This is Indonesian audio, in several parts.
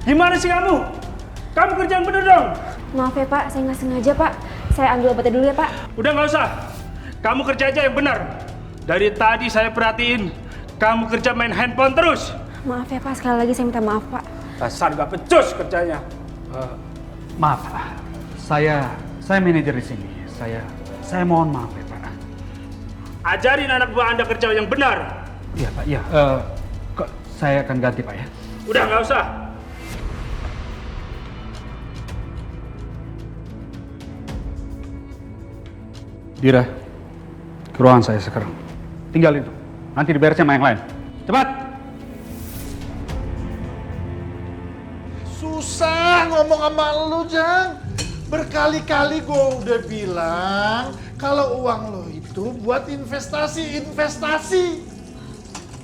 Gimana sih kamu? Kamu kerja yang bener dong. Maaf ya Pak, saya nggak sengaja Pak. Saya ambil obatnya dulu ya Pak. Udah nggak usah. Kamu kerja aja yang benar. Dari tadi saya perhatiin, kamu kerja main handphone terus. Maaf ya Pak, sekali lagi saya minta maaf Pak. Dasar gak becus kerjanya. Maaf, Pak. Saya manajer di sini. Saya mohon maaf ya, Pak. Ajarin anak buah Anda kerja yang benar. Iya, Pak. Iya. Saya akan ganti, Pak ya. Udah nggak usah. Dira, ke ruangan saya sekarang. Tinggalin tuh. Nanti diberesin sama yang lain. Cepat! Susah ngomong sama lu, Jang. Berkali-kali gue udah bilang kalau uang lo itu buat investasi.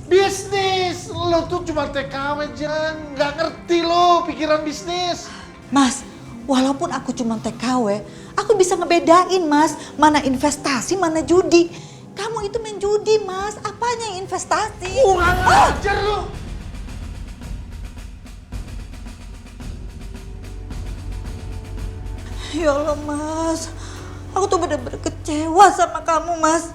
Bisnis. Lo tuh cuma TKW, Jang. Nggak ngerti lo pikiran bisnis. Mas, walaupun aku cuma TKW, aku bisa ngebedain, Mas. Mana investasi, mana judi. Kamu itu main judi, Mas. Apanya yang investasi? Kurang ajar lo. Ya Allah, Mas. Aku tuh bener-bener kecewa sama kamu, Mas.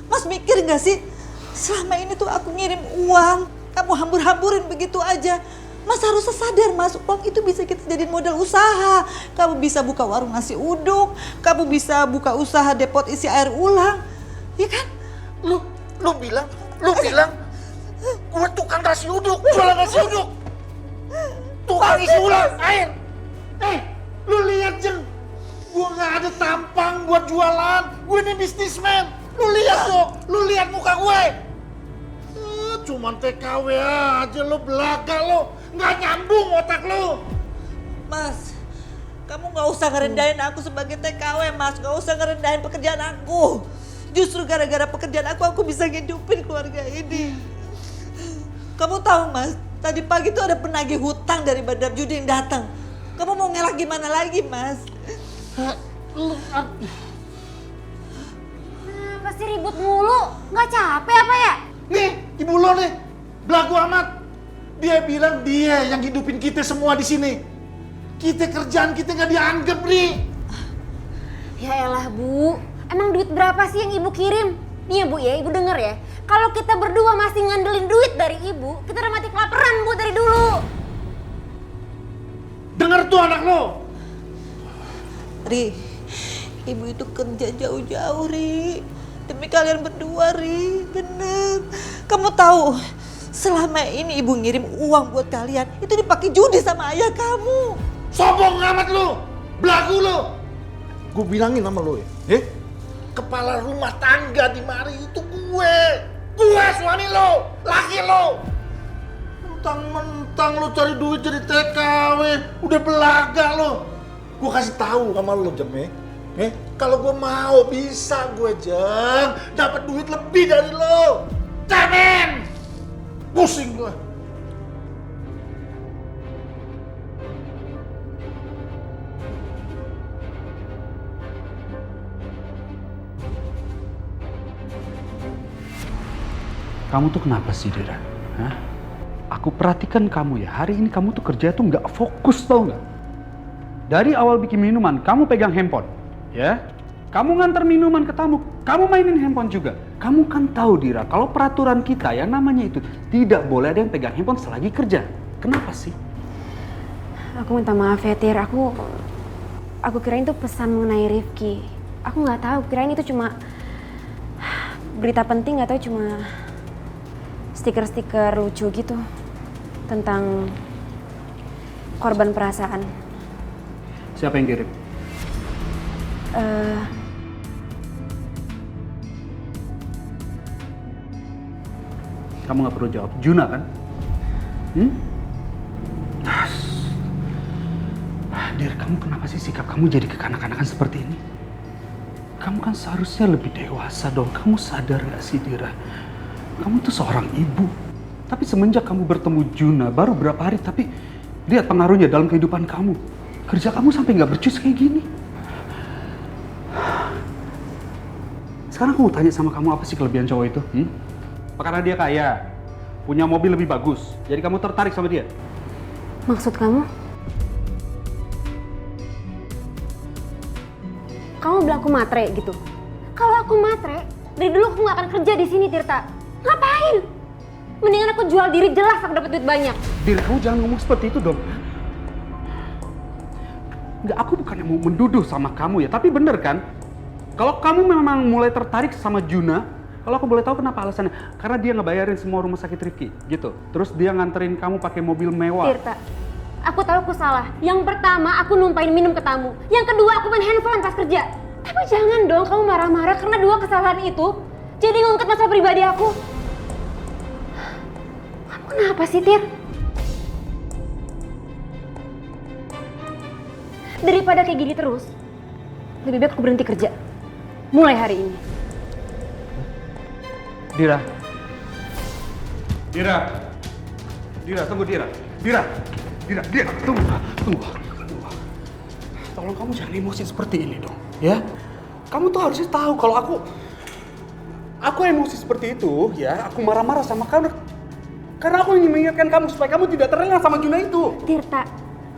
Mas mikir gak sih? Selama ini tuh aku ngirim uang. Kamu hambur-hamburin begitu aja. Mas harusnya sadar, Mas. Uang itu bisa kita jadiin modal usaha. Kamu bisa buka warung nasi uduk. Kamu bisa buka usaha depot isi air ulang. Ya kan? Lu bilang gua tukang nasi uduk, jualan nasi uduk. Tukang isi ulang air. Lu lihat, Jeng. Gua nggak ada tampang buat jualan. Gue ini bisnismen. Lu lihat tuh, lu lihat muka gue. Cuman TKW aja lu, belaga lu. Nggak nyambung otak lu. Mas, kamu nggak usah ngerendahin aku sebagai TKW, Mas. Nggak usah ngerendahin pekerjaan aku. Justru gara-gara pekerjaan aku bisa ngidupin keluarga ini. Kamu tahu, Mas, tadi pagi tuh ada penagih hutang dari bandar judi yang datang. Kamu mau ngelak gimana lagi, Mas? Kenapa sih ribut mulu? Nggak capek apa ya? Nih, ibu lo nih, belagu amat. Dia bilang dia yang hidupin kita semua di sini. Kita kerjaan kita nggak dianggap, Ri. Ya elah Bu, emang duit berapa sih yang Ibu kirim? Nih ya Bu ya, Ibu denger ya. Kalau kita berdua masih ngandelin duit dari Ibu, kita udah mati kelaparan Bu dari dulu. Dengar tuh anak lo. Ri, ibu itu kerja jauh-jauh, Ri. Demi kalian berdua, Ri. Bener. Kamu tahu, selama ini ibu ngirim uang buat kalian, itu dipakai judi sama ayah kamu. Sombong amat lo. Belagu lo. Gue bilangin sama lo ya. Kepala rumah tangga di mari itu gue. Gue suami lo. Laki lo. Mentang-mentang lo cari duit jadi TKW. Udah belaga lo. Gue kasih tahu sama lo, Jam, kalau gue mau bisa gue, Jam, dapat duit lebih dari lo. Jamin. Pusing gue. Kamu tuh kenapa sih, Dira? Hah? Aku perhatikan kamu ya, hari ini kamu tuh kerja tuh nggak fokus, tau nggak? Dari awal bikin minuman, kamu pegang handphone, ya? Kamu ngantar minuman ke tamu, kamu mainin handphone juga. Kamu kan tahu, Dira, kalau peraturan kita yang namanya itu tidak boleh ada yang pegang handphone selagi kerja. Kenapa sih? Aku minta maaf ya Tir, aku kirain itu pesan mengenai Rifki. Aku nggak tahu, kirain itu cuma berita penting, nggak tahu cuma stiker-stiker lucu gitu tentang korban perasaan. Siapa yang kirim? Kamu nggak perlu jawab. Juna kan? Dir, kamu kenapa sih sikap kamu jadi kekanak-kanakan seperti ini? Kamu kan seharusnya lebih dewasa dong. Kamu sadar gak sih, Dira? Kamu tuh seorang ibu. Tapi semenjak kamu bertemu Juna, baru berapa hari, tapi lihat pengaruhnya dalam kehidupan kamu. Kerja kamu sampai nggak becus kayak gini. Sekarang aku mau tanya sama kamu, apa sih kelebihan cowok itu? Apa karena dia kaya, punya mobil lebih bagus, jadi kamu tertarik sama dia? Maksud kamu? Kamu bilang aku matre gitu? Kalau aku matre, dari dulu aku nggak akan kerja di sini, Tirta. Ngapain? Mendingan aku jual diri, jelas aku dapat duit banyak. Dira, kamu jangan ngomong seperti itu dong. Enggak, aku bukannya mau menduduh sama kamu ya, tapi bener kan? Kalau kamu memang mulai tertarik sama Juna, kalau aku boleh tahu kenapa alasannya? Karena dia ngebayarin semua rumah sakit Rifki, gitu. Terus dia nganterin kamu pakai mobil mewah. Tirta, aku tahu aku salah. Yang pertama, aku numpain minum ke tamu. Yang kedua, aku main handphone pas kerja. Tapi jangan dong kamu marah-marah karena dua kesalahan itu jadi ngungkit masalah pribadi aku. Kamu kenapa sih, Tir? Daripada kayak gini terus, lebih baik aku berhenti kerja. Mulai hari ini. Dira. Dira, tunggu Dira. Dira, tunggu. Tolong kamu jangan emosi seperti ini dong, ya. Kamu tuh harusnya tahu kalau aku emosi seperti itu, ya. Aku marah-marah sama kamu. Karena aku ingin mengingatkan kamu supaya kamu tidak terlena sama Juna itu. Tirta,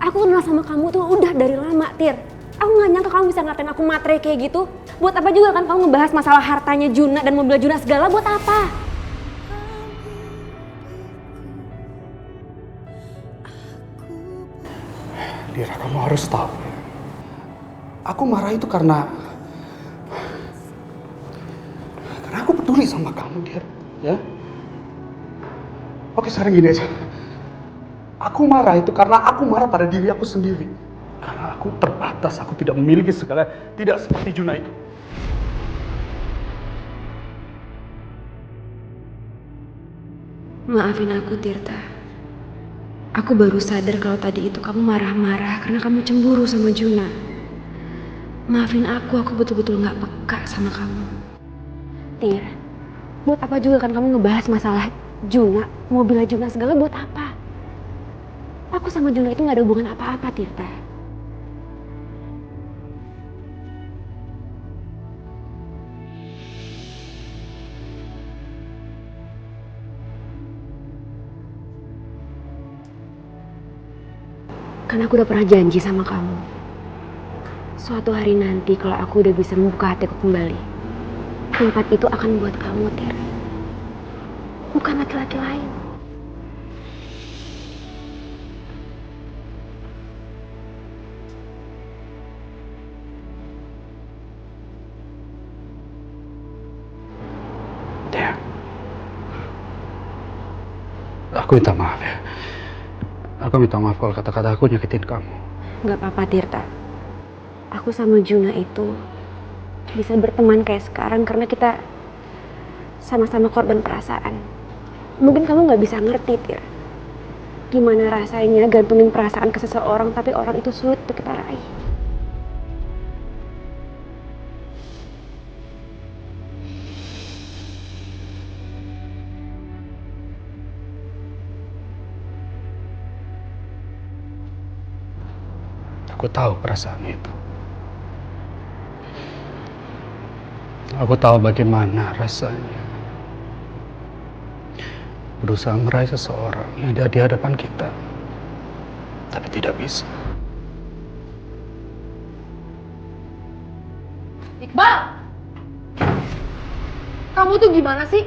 aku kenal sama kamu tuh udah dari lama, Tir. Aku nggak nyangka kamu bisa ngatain aku matre kayak gitu. Buat apa juga kan kamu ngebahas masalah hartanya Juna dan mobil Juna segala, buat apa? Dira, kamu harus tahu. Aku marah itu karena aku peduli sama kamu, Dira. Ya? Oke, sekarang gini aja. Aku marah itu karena aku marah pada diri aku sendiri. Karena aku terbatas, aku tidak memiliki segala, tidak seperti Juna itu. Maafin aku, Tirta. Aku baru sadar kalau tadi itu kamu marah-marah karena kamu cemburu sama Juna. Maafin aku betul-betul nggak peka sama kamu. Tir, buat apa juga kan kamu ngebahas masalah Juna, mobilnya Juna segala, buat apa? Aku sama Juna itu nggak ada hubungan apa-apa, Tirta. Karena aku udah pernah janji sama kamu. Suatu hari nanti kalau aku udah bisa membuka hatiku kembali, tempat itu akan buat kamu, Tir. Bukan laki-laki lain. Ya. Aku minta maaf ya. Aku minta maaf kalau kata-kata aku nyakitin kamu. Gak apa-apa, Tirta. Aku sama Juna itu bisa berteman kayak sekarang karena kita sama-sama korban perasaan. Mungkin kamu gak bisa ngerti, Tir. Gimana rasanya gantungin perasaan ke seseorang tapi orang itu sulit untuk kita raih. Aku tahu perasaan itu. Aku tahu bagaimana rasanya berusaha meraih seseorang yang ada di hadapan kita, tapi tidak bisa. Iqbal! Kamu tuh gimana sih?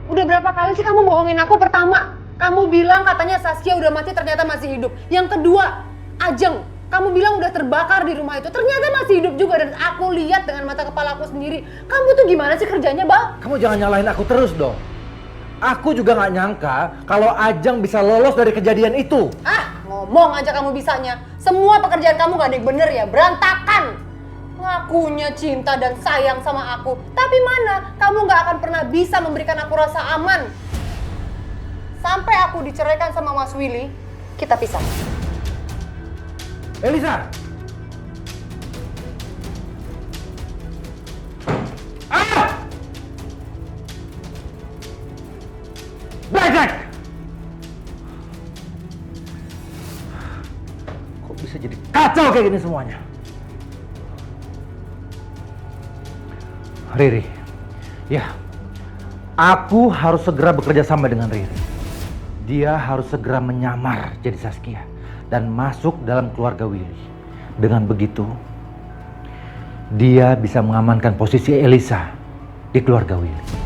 Udah berapa kali sih kamu bohongin aku? Pertama, kamu bilang katanya Saskia udah mati, ternyata masih hidup. Yang kedua, Ajeng, kamu bilang udah terbakar di rumah itu, ternyata masih hidup juga dan aku lihat dengan mata kepala aku sendiri. Kamu tuh gimana sih kerjanya, Bal? Kamu jangan nyalahin aku terus dong. Aku juga nggak nyangka kalau Ajeng bisa lolos dari kejadian itu. Ah, ngomong aja kamu bisanya. Semua pekerjaan kamu gak ada yang bener ya, berantakan. Ngakunya cinta dan sayang sama aku, tapi mana kamu gak akan pernah bisa memberikan aku rasa aman. Sampai aku diceraikan sama Mas Willy, kita pisah. Elisa! Brengsek! Kok bisa jadi kacau kayak gini semuanya? Riri, ya, aku harus segera bekerja sama dengan Riri. Dia harus segera menyamar jadi Saskia. dan masuk dalam keluarga Willy. Dengan begitu, dia bisa mengamankan posisi Elisa di keluarga Willy.